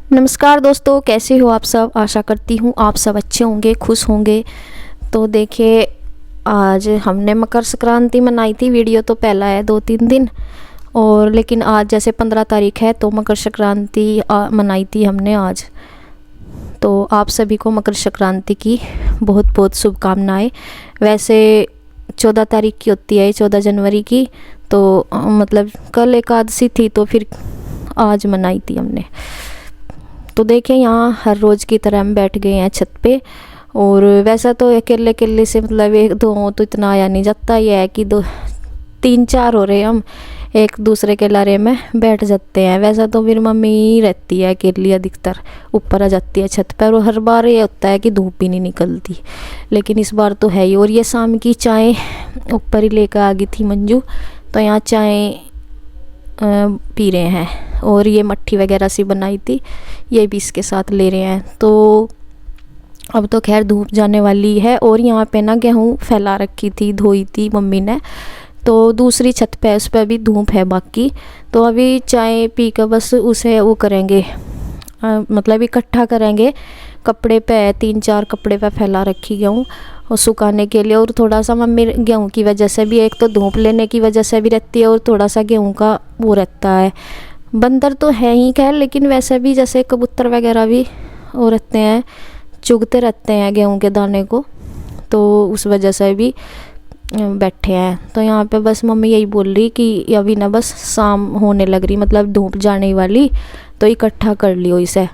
नमस्कार दोस्तों, कैसे हो आप सब। आशा करती हूँ आप सब अच्छे होंगे, खुश होंगे। तो देखिए, आज हमने मकर संक्रांति मनाई थी। वीडियो तो पहला है 2-3 दिन, और लेकिन आज जैसे 15 तारीख है तो मकर संक्रांति मनाई थी हमने आज। तो आप सभी को मकर संक्रांति की बहुत बहुत शुभकामनाएं। वैसे 14 तारीख की होती है, 14 जनवरी की। तो मतलब कल एकादशी थी, तो फिर आज मनाई थी हमने। तो देखिए, यहाँ हर रोज़ की तरह हम बैठ गए हैं छत पे। और वैसा तो अकेले अकेले से मतलब एक दो हो तो इतना आया नहीं जाता। ये है कि 2-3-4 हो रहे हम एक दूसरे के लारे में बैठ जाते हैं। वैसा तो फिर मम्मी ही रहती है अकेली, अधिकतर ऊपर आ जाती है छत पर। और हर बार ये होता है कि धूप ही नहीं निकलती, लेकिन इस बार तो है ही। और ये शाम की चाय ऊपर ही लेकर आ गई थी मंजू, तो यहाँ चाय पी रहे हैं। और ये मट्ठी वगैरह सी बनाई थी, ये भी इसके साथ ले रहे हैं। तो अब तो खैर धूप जाने वाली है। और यहाँ पे ना गेहूँ फैला रखी थी, धोई थी मम्मी ने। तो दूसरी छत पे उस पर भी धूप है बाकी। तो अभी चाय पी कर बस उसे वो करेंगे, मतलब इकट्ठा करेंगे। कपड़े पे 3-4 कपड़े पे फैला रखी गेहूँ और सुखाने के लिए। और थोड़ा सा मम्मी गेहूँ की वजह से भी, एक तो धूप लेने की वजह से भी रहती है, और थोड़ा सा गेहूँ का वो रहता है। बंदर तो है ही खैर, लेकिन वैसे भी जैसे कबूतर वगैरह भी वो रहते हैं, चुगते रहते हैं गेहूँ के दाने को, तो उस वजह से भी बैठे हैं। तो यहाँ पे बस मम्मी यही बोल रही कि अभी ना बस शाम होने लग रही, मतलब धूप जाने वाली, तो इकट्ठा कर लियो इसे।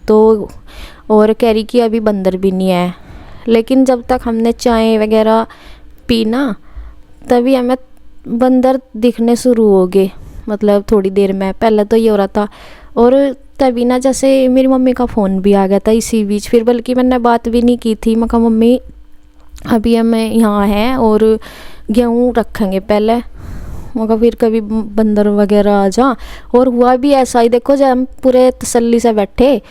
तो और कह रही कि अभी बंदर भी नहीं है। लेकिन जब तक हमने चाय वगैरह पी ना, तभी हमें बंदर दिखने शुरू हो गए, मतलब थोड़ी देर में। पहले तो ये हो रहा था। और तभी ना जैसे मेरी मम्मी का फ़ोन भी आ गया था इसी बीच। फिर बल्कि मैंने बात भी नहीं की थी। मैं कहा मम्मी अभी हमें यहाँ हैं और गेहूँ रखेंगे पहले, मगर फिर कभी बंदर वगैरह आ जा। और हुआ भी ऐसा ही, देखो जब हम पूरे तसल्ली से बैठे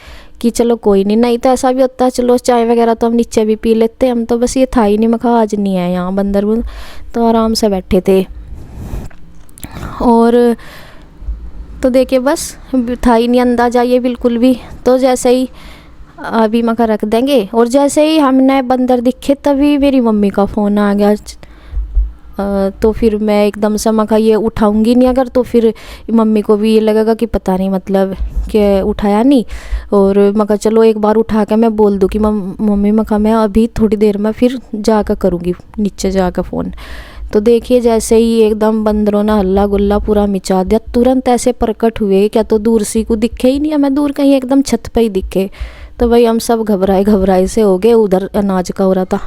कि चलो कोई नहीं तो ऐसा भी होता है चलो चाय वगैरह तो हम नीचे भी पी लेते। हम तो बस ये था ही नहीं, मैं कहा आज नहीं है यहाँ बंदर, तो आराम से बैठे थे। और तो देखिए बस था ही नहीं अंदाजा ये बिल्कुल भी। तो जैसे ही अभी मका रख देंगे, और जैसे ही हमने बंदर दिखे तभी मेरी मम्मी का फ़ोन आ गया। तो फिर मैं एकदम से मका ये उठाऊंगी नहीं अगर, तो फिर मम्मी को भी ये लगेगा कि पता नहीं मतलब कि उठाया नहीं। और मका चलो एक बार उठा के मैं बोल दूँ कि मम्मी मका मैं अभी थोड़ी देर में फिर जाकर करूँगी नीचे जाकर फ़ोन। तो देखिए जैसे ही एकदम बंदरों ने हल्ला गुल्ला पूरा मचा दिया, तुरंत ऐसे प्रकट हुए, क्या तो दूर सी को दिखे ही नहीं हमें, दूर कहीं एकदम छत पे ही दिखे। तो भाई हम सब घबराए से हो गए। उधर अनाज का हो रहा था।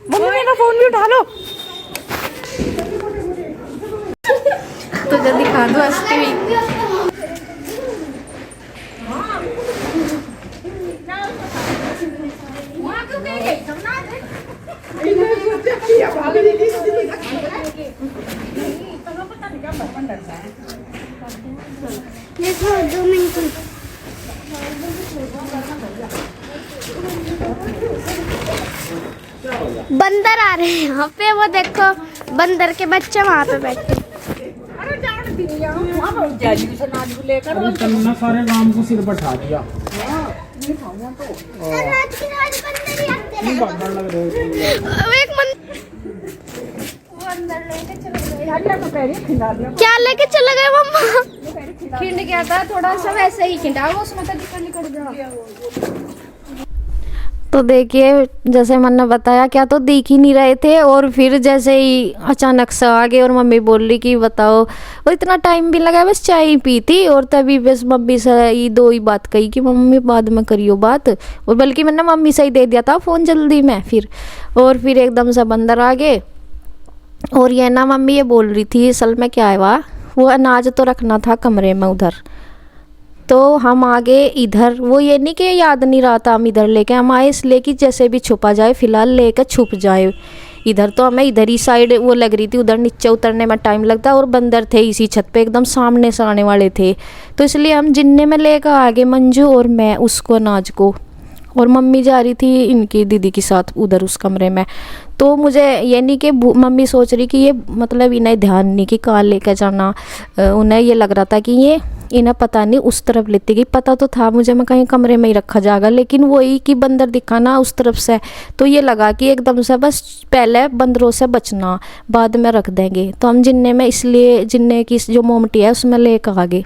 मम्मी मेरा फोन भी उठा लो। तो जल्दी दिखा दो हंसती हुई। बंदर आ रहे हैं यहाँ पे, वो देखो बंदर के बच्चे वहाँ पे बैठे। तुमने सारे काम को सिर पर उठा दिया। क्या लेके चले गए मम्मा? खिंड गया था थोड़ा सा, वैसे ही खिंडा वो, उसमें तो निकल गया। तो देखिए जैसे मैंने बताया, क्या तो दिख ही नहीं रहे थे। और फिर जैसे ही अचानक से आ गए, और मम्मी बोल रही कि बताओ, और इतना टाइम भी लगा, बस चाय ही पी थी। और तभी बस मम्मी से ही 2 ही बात कही कि मम्मी बाद में करियो बात। और बल्कि मैंने मम्मी से ही दे दिया था फ़ोन जल्दी में फिर। और फिर एकदम से बंदर आ गए। और ये ना मम्मी ये बोल रही थी असल में क्या है वो अनाज तो रखना था कमरे में उधर, तो हम आगे इधर, वो ये नहीं कि याद नहीं रहा था, हम इधर लेके हम आए इसलिए कि जैसे भी छुपा जाए, फ़िलहाल लेकर छुप जाए इधर। तो हमें इधर ही साइड वो लग रही थी, उधर नीचे उतरने में टाइम लगता, और बंदर थे इसी छत पे एकदम सामने से आने वाले थे। तो इसलिए हम जिन्ने में लेकर आगे, मंजू और मैं उसको, अनाज को, और मम्मी जा रही थी इनकी दीदी के साथ उधर उस कमरे में। तो मुझे ये नहीं कि मम्मी सोच रही कि ये मतलब इन्हें ध्यान नहीं कि कहाँ लेकर जाना, उन्हें ये लग रहा था कि ये इन्हें पता नहीं उस तरफ लेती गई। पता तो था मुझे मैं कहीं कमरे में ही रखा जाएगा, लेकिन वही कि बंदर दिखा ना उस तरफ से, तो ये लगा कि एकदम से बस पहले बंदरों से बचना, बाद में रख देंगे। तो हम जिन्ने में, इसलिए जिन्ने की जो मोमटी है उसमें लेकर आ गए।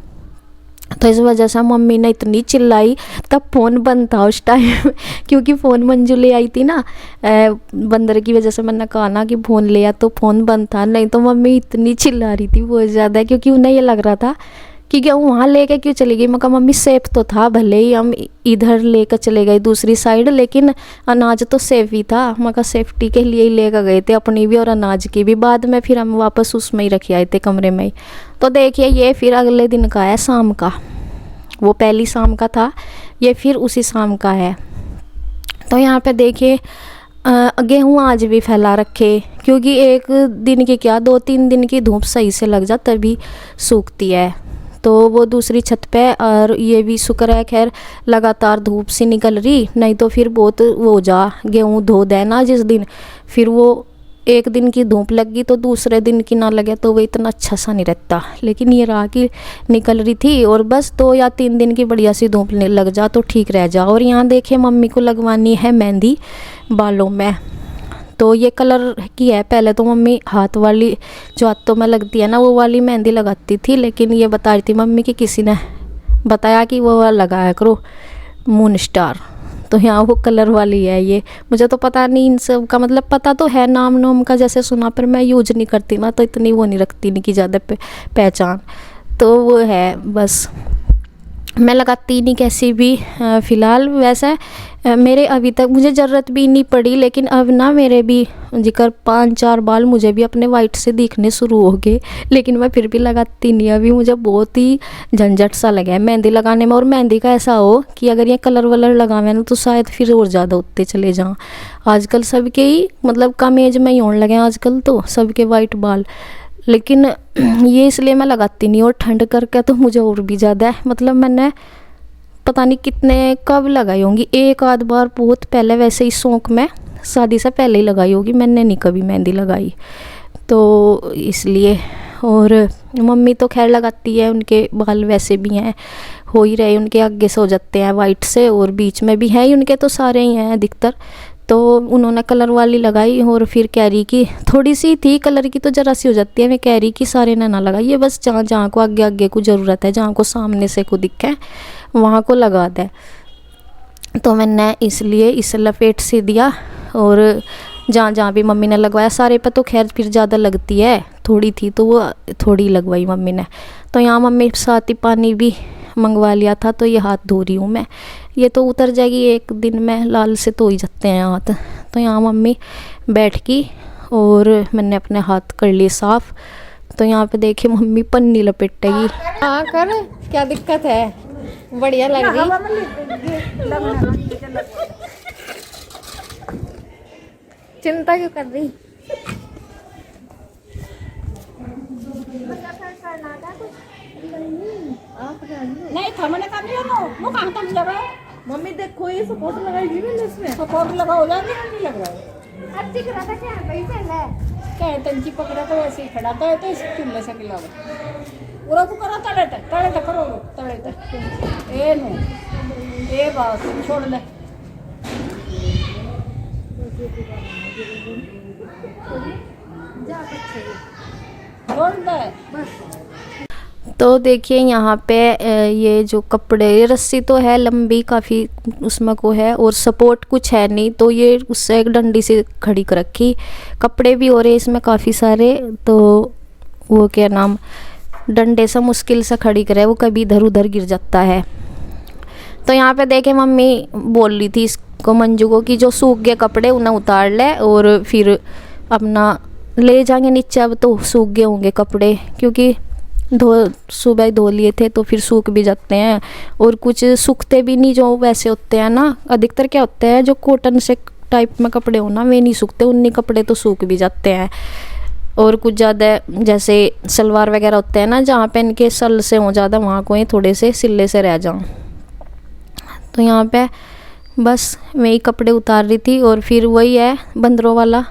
तो इस वजह से मम्मी ने इतनी चिल्लाई, तब फ़ोन बंद था उस टाइम क्योंकि फ़ोन मंजू ले आई थी ना, बंदर की वजह से मैंने कहा ना कि फ़ोन ले आ, तो फ़ोन बंद था। नहीं तो मम्मी इतनी चिल्ला रही थी बहुत ज़्यादा, क्योंकि उन्हें ये लग रहा था कि क्या वहाँ लेके क्यों चली गई। मैं कहा मम्मी सेफ तो था, भले ही हम इधर लेकर चले गए दूसरी साइड, लेकिन अनाज तो सेफ ही था। मैं कहा सेफ्टी के लिए ही लेकर गए थे, अपनी भी और अनाज की भी। बाद में फिर हम वापस उसमें ही रखे आए थे कमरे में ही। तो देखिए ये फिर अगले दिन का है, शाम का, वो पहली शाम का था, ये फिर उसी शाम का है। तो यहाँ पे देखिए गेहूँ आज भी फैला रखे, क्योंकि एक दिन की क्या 2-3 दिन की धूप सही से लग जा तभी सूखती है। तो वो दूसरी छत पे, और ये भी शुक्र है खैर लगातार धूप सी निकल रही, नहीं तो फिर बहुत वो जा गेहूँ धो देना जिस दिन, फिर वो एक दिन की धूप लग गई तो दूसरे दिन की ना लगे तो वो इतना अच्छा सा नहीं रहता। लेकिन ये रहा कि निकल रही थी, और बस 2 या 3 दिन की बढ़िया सी धूप लग जा तो ठीक रह जा। और यहाँ देखिए मम्मी को लगवानी है मेहंदी बालों में, तो ये कलर की है। पहले तो मम्मी हाथ वाली जो हाथों में लगती है ना वो वाली मेहंदी लगाती थी, लेकिन ये बता रही थी मम्मी कि किसी ने बताया कि वो लगाया करो मून स्टार, तो यहाँ वो कलर वाली है। ये मुझे तो पता नहीं इन सब का, मतलब पता तो है नाम नोम का जैसे सुना, पर मैं यूज नहीं करती ना, तो इतनी वो नहीं रखती नहीं कि ज़्यादा पहचान। तो वो है बस, मैं लगाती नहीं कैसी भी। फ़िलहाल वैसे मेरे अभी तक मुझे ज़रूरत भी नहीं पड़ी, लेकिन अब ना मेरे भी जिक्र 5-4 बाल मुझे भी अपने वाइट से दिखने शुरू हो गए, लेकिन मैं फिर भी लगाती नहीं। अभी मुझे बहुत ही झंझट सा लगा है मेहंदी लगाने में। और मेहंदी का ऐसा हो कि अगर ये कलर वलर लगावे ना तो शायद फिर और ज़्यादा उठते चले जाऊँ। आजकल सबके ही मतलब कम एज में ही होने लगे आजकल तो सबके वाइट बाल, लेकिन ये इसलिए मैं लगाती नहीं। और ठंड करके तो मुझे और भी ज़्यादा है, मतलब मैंने पता नहीं कितने कब लगाई होंगी, एक आध बार बहुत पहले, वैसे ही शौक में शादी से पहले ही लगाई होगी, मैंने नहीं कभी मेहंदी लगाई तो इसलिए। और मम्मी तो खैर लगाती है, उनके बाल वैसे भी हैं, हो ही रहे, उनके आगे से हो जाते हैं वाइट से, और बीच में भी हैं ही उनके, तो सारे ही हैं अधिकतर। तो उन्होंने कलर वाली लगाई, और फिर कह रही कि थोड़ी सी थी कलर की तो ज़रा सी हो जाती है, मैं कह रही कि सारे ने ना लगाइए, बस जहाँ जहाँ को आगे आगे को ज़रूरत है, जहाँ को सामने से को दिखे वहाँ को लगा दे। तो मैंने इसलिए इसे लपेट से दिया, और जहाँ जहाँ भी मम्मी ने लगवाया, सारे पे तो खैर फिर ज़्यादा लगती है, थोड़ी थी तो वो थोड़ी लगवाई मम्मी ने। तो यहाँ मम्मी साथ ही पानी भी मंगवा लिया था, तो ये हाथ धो रही हूँ मैं, ये तो उतर जाएगी एक दिन में, लाल से धो ही जाते हैं हाथ। तो यहाँ मम्मी बैठ गई और मैंने अपने हाथ कर लिए साफ़। तो यहाँ पे देखिए मम्मी पन्नी लपेटेगी। हाँ कर, क्या दिक्कत है, बढ़िया लग रही। चिंता क्यों कर रही? नहीं था, मैंने कहा नहीं वो कहाँ तक लगा। मम्मी देखो ये सपोर्ट लगाएगी ना, इसमें सपोर्ट लगा हो जाएगी, नहीं लग रहा है। अब दिख रहा था क्या भाई पहले क्या तंची पकड़ा तो ऐसे ही खड़ा था, तो इस चुल्ले से खिला पूरा तो करो, तड़े तक करो, तड़े तक ए नो ए बात छोड़ ले। छोड़ दे बस। तो देखिए यहाँ पे ये जो कपड़े, ये रस्सी तो है लंबी काफ़ी उसमें को है, और सपोर्ट कुछ है नहीं, तो ये उससे एक डंडी से खड़ी कर रखी। कपड़े भी हो रहे इसमें काफ़ी सारे, तो वो क्या नाम, डंडे से मुश्किल से खड़ी करे, वो कभी इधर उधर गिर जाता है। तो यहाँ पे देखे मम्मी बोल रही थी इसको, मंजू को, कि जो सूख गए कपड़े उन्हें उतार ले और फिर अपना ले जाएंगे नीचे, अब तो सूख गए होंगे कपड़े, क्योंकि सुबह ही धो लिए थे तो फिर सूख भी जाते हैं, और कुछ सूखते भी नहीं जो वैसे होते हैं ना। अधिकतर क्या होता है जो कॉटन से टाइप में कपड़े हो ना वे नहीं सूखते, उन्हीं कपड़े तो सूख भी जाते हैं। और कुछ ज़्यादा जैसे सलवार वगैरह होते हैं ना जहाँ पे इनके सल से हो ज़्यादा, वहाँ को ही थोड़े से सिले से रह जाऊँ। तो यहाँ पे बस मैं ही कपड़े उतार रही थी, और फिर वही है बंदरों वाला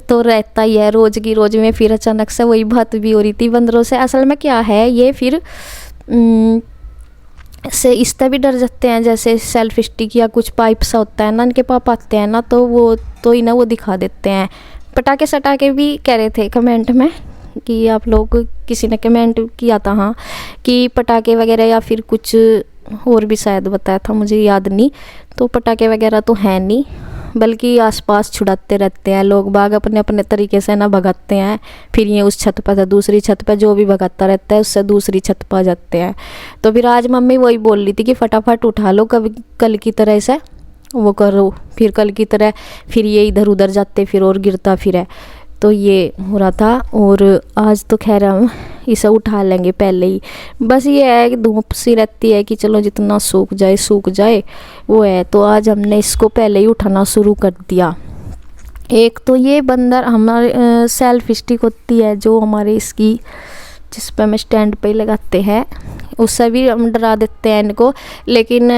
तो रहता ही है रोज़ की रोज़ में। फिर अचानक से वही बात भी हो रही थी बंदरों से। असल में क्या है ये फिर से इससे भी डर जाते हैं, जैसे सेल्फ स्टिक या कुछ पाइप सा होता है ना इनके पाप आते हैं ना, तो वो तो ही ना वो दिखा देते हैं। पटाखे सटाखे भी कह रहे थे कमेंट में कि आप लोग, किसी ने कमेंट किया था हाँ कि पटाखे वगैरह या फिर कुछ और भी शायद बताया था, मुझे याद नहीं। तो पटाखे वगैरह तो हैं नहीं, बल्कि आसपास छुड़ाते रहते हैं लोग बाग अपने अपने तरीके से ना भगाते हैं। फिर ये उस छत पर दूसरी छत पर जो भी भगाता रहता है उससे दूसरी छत पर आ जाते हैं। तो फिर आज मम्मी वही बोल रही थी कि फटाफट उठा लो, कभी कल की तरह से वो करो। फिर कल की तरह फिर ये इधर उधर जाते फिर और गिरता फिर है, तो ये हो रहा था। और आज तो खैर हम इसे उठा लेंगे पहले ही। बस ये है कि धूप सी रहती है कि चलो जितना सूख जाए वो है। तो आज हमने इसको पहले ही उठाना शुरू कर दिया। एक तो ये बंदर हमारे सेल्फ स्टिक होती है जो हमारे इसकी जिस पर हमें स्टैंड पे ही लगाते हैं, उससे भी हम डरा देते हैं इनको। लेकिन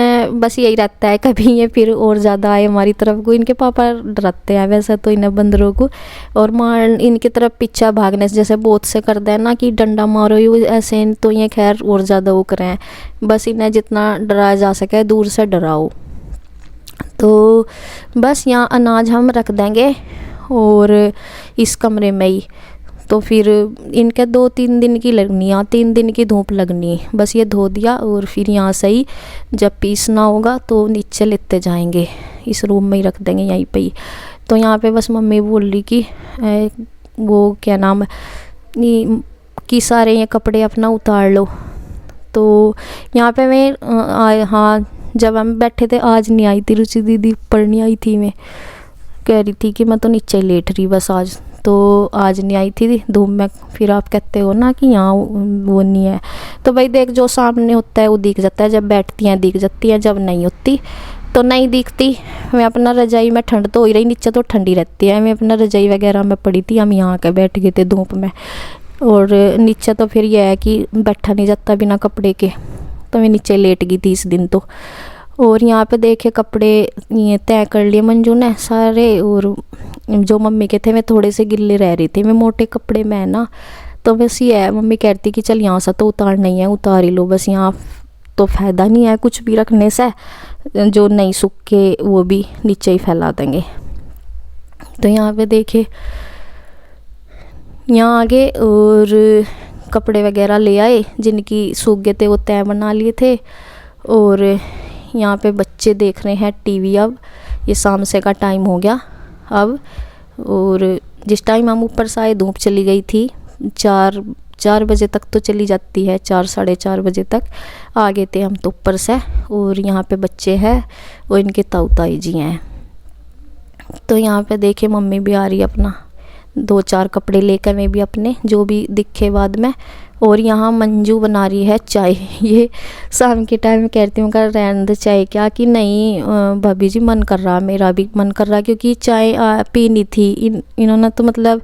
बस यही रहता है कभी ये फिर और ज़्यादा आए हमारी तरफ को। इनके पापा डराते हैं वैसे तो इन बंदरों को, और मार इनकी तरफ पीछा भागने से जैसे बहुत से कर दें ना कि डंडा मारो यू ऐसे, तो ये खैर और ज़्यादा वो करें। बस इन्हें जितना डराया जा सके दूर से डराओ। तो बस यहाँ अनाज हम रख देंगे और इस कमरे में ही। तो फिर इनके 2-3 दिन की लगनी है, 3 दिन की धूप लगनी है। बस ये धो दिया और फिर यहाँ से ही जब पीसना होगा तो नीचे लेते जाएंगे, इस रूम में ही रख देंगे यहीं पे ही। तो यहाँ पे बस मम्मी बोल रही कि वो क्या नाम कि सारे ये कपड़े अपना उतार लो। तो यहाँ पे मैं हाँ जब हम बैठे थे आज नहीं आई थी रुचि दीदी, ऊपर नहीं आई थी। मैं कह रही थी कि मैं तो नीचे ही लेट रही बस आज, तो आज नहीं आई थी धूप में। फिर आप कहते हो ना कि यहाँ वो नहीं है, तो भाई देख जो सामने होता है वो दिख जाता है, जब बैठती हैं दिख जाती है, जब नहीं होती तो नहीं दिखती। मैं अपना रजाई में, ठंड तो हो ही रही नीचे तो ठंडी रहती है, मैं अपना रजाई वगैरह में पड़ी थी। हम यहाँ के बैठ गए थे धूप में, और नीचे तो फिर यह है कि बैठा नहीं जाता बिना कपड़े के, तो मैं नीचे लेट गई थी इस दिन तो। और यहाँ पे देखे कपड़े ये तय कर लिए मंजू ने सारे, और जो मम्मी के थे मैं थोड़े से गिल्ले रह रही थी, मैं मोटे कपड़े में है ना। तो बस ये है, मम्मी कहती कि चल यहाँ से तो उतार नहीं है, उतार ही लो बस, यहाँ तो फ़ायदा नहीं है कुछ भी रखने से, जो नहीं सूख के वो भी नीचे ही फैला देंगे। तो यहाँ पे देखे यहाँ आगे और कपड़े वगैरह ले आए, जिनकी सूख गए थे वो तय बना लिए थे। और यहाँ पे बच्चे देख रहे हैं टीवी। अब ये शाम से का टाइम हो गया अब, और जिस टाइम हम ऊपर से आए धूप चली गई थी, 4 बजे तक तो चली जाती है, 4 साढ़े 4 बजे तक आ गए थे हम तो ऊपर से। और यहाँ पे बच्चे हैं वो इनके ताऊ ताई जी हैं। तो यहाँ पे देखे मम्मी भी आ रही है अपना 2-4 कपड़े लेकर, मैं भी अपने जो भी दिखे बाद में। और यहाँ मंजू बना रही है चाय। ये शाम के टाइम कहती हूँ कर रहने दे चाय क्या, कि नहीं भाभी जी मन कर रहा, मेरा भी मन कर रहा, क्योंकि चाय पीनी थी। इन्होंने तो मतलब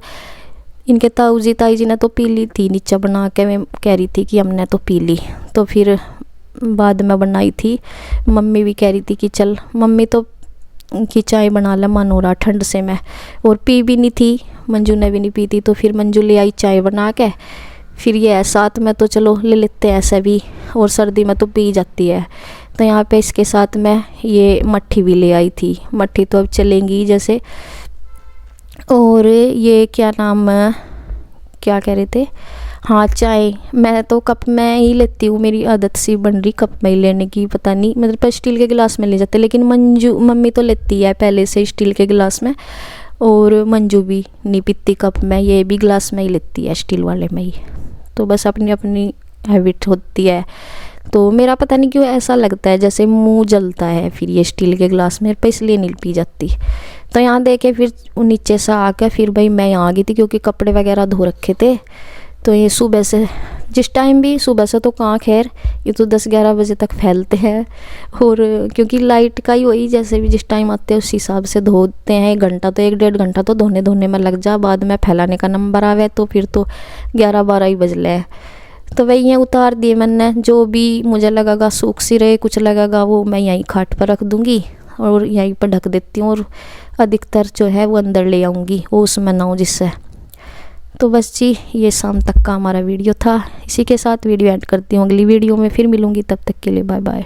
इनके ताई जी ने तो पी ली थी नीचे बना के, मैं कह रही थी कि हमने तो पी ली। तो फिर बाद में बनाई थी, मम्मी भी कह रही थी कि चल मम्मी तो कि चाय बना ले, मन हो रहा ठंड से मैं, और पी भी नहीं थी, मंजू ने भी नहीं पी थी। तो फिर मंजू ले आई चाय बना के। फिर ये है साथ में तो चलो ले लेते हैं ऐसा भी, और सर्दी में तो पी जाती है। तो यहाँ पे इसके साथ में ये मट्ठी भी ले आई थी, मट्ठी तो अब चलेंगी जैसे। और ये क्या नाम क्या कह रहे थे, हाँ चाय मैं तो कप में ही लेती हूँ, मेरी आदत सी बन रही कप में ही लेने की, पता नहीं मतलब स्टील के गिलास में ले जाते, लेकिन मम्मी तो लेती है पहले से स्टील के गिलास में, और मंजू भी नहीं पीती कप में, ये भी गिलास में ही लेती है स्टील वाले में ही। तो बस अपनी अपनी हैबिट होती है। तो मेरा पता नहीं क्यों ऐसा लगता है जैसे मुंह जलता है फिर ये स्टील के गिलास में, पर इसलिए नहीं पी जाती। तो यहाँ देखे फिर नीचे से आकर फिर भाई मैं यहाँ आ गई थी, क्योंकि कपड़े वगैरह धो रखे थे। तो ये सुबह से, जिस टाइम भी सुबह से तो कहाँ, खैर ये तो 10-11 बजे तक फैलते हैं। और क्योंकि लाइट का ही वही, जैसे भी जिस टाइम आते हैं उस हिसाब से धोते हैं। 1-1.5 घंटा तो धोने में लग जा, बाद में फैलाने का नंबर आवे तो फिर तो 11-12 ही बजले है। तो वही ये उतार दिए मैंने। जो भी मुझे लगेगा सूख सी रहे, कुछ लगेगा वो मैं यहीं खाट पर रख दूँगी और यहीं पर ढक देती हूँ, और अधिकतर जो है वो अंदर ले आऊँगी वो उसमें ना हो जिससे। तो बस जी, ये शाम तक का हमारा वीडियो था। इसी के साथ वीडियो एंड करती हूँ। अगली वीडियो में फिर मिलूँगी, तब तक के लिए बाय बाय।